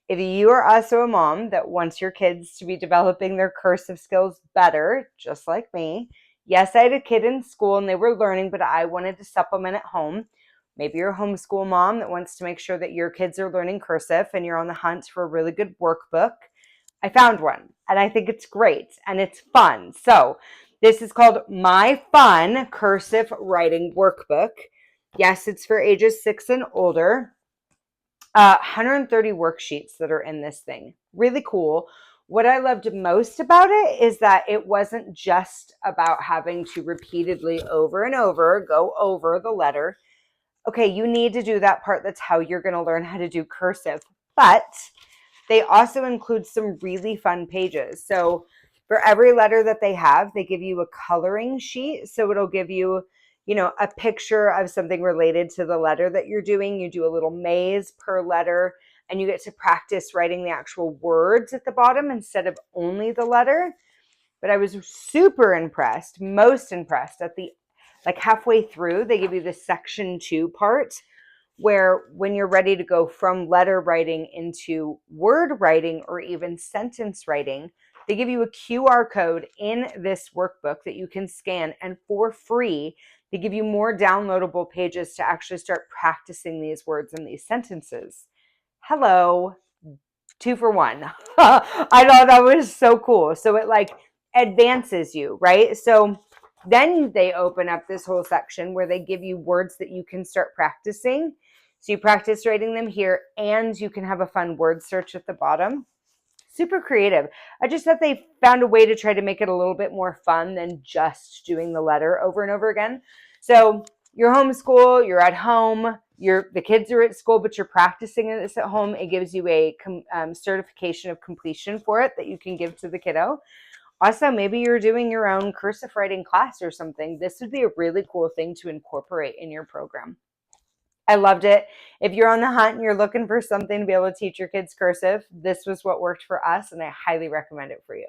If you are also a mom that wants your kids to be developing their cursive skills better, just like me, yes, I had a kid in school and they were learning, but I wanted to supplement at home. Maybe you're a homeschool mom that wants to make sure that your kids are learning cursive and you're on the hunt for a really good workbook. I found one and I think it's great and it's fun. So this is called My Fun Cursive Writing Workbook. Yes, it's for ages 6 and older. 130 worksheets that are in this thing. Really cool. What I loved most about it is that it wasn't just about having to repeatedly over and over go over the letter. Okay, you need to do that part. That's how you're going to learn how to do cursive. But they also include some really fun pages. So for every letter that they have, they give you a coloring sheet. So it'll give you, a picture of something related to the letter that you're doing. You do a little maze per letter and you get to practice writing the actual words at the bottom instead of only the letter. But I was super impressed, most impressed at the halfway through, they give you the section 2 part where when you're ready to go from letter writing into word writing or even sentence writing, they give you a QR code in this workbook that you can scan, and for free, they give you more downloadable pages to actually start practicing these words and these sentences. Hello, 2 for 1. I thought that was so cool. So it advances you, right? So then they open up this whole section where they give you words that you can start practicing. So you practice writing them here and you can have a fun word search at the bottom. Super creative. I just thought they found a way to try to make it a little bit more fun than just doing the letter over and over again. So you're homeschool, you're at home, the kids are at school, but you're practicing this at home. It gives you a certification of completion for it that you can give to the kiddo. Also, maybe you're doing your own cursive writing class or something. This would be a really cool thing to incorporate in your program. I loved it. If you're on the hunt and you're looking for something to be able to teach your kids cursive, this was what worked for us, and I highly recommend it for you.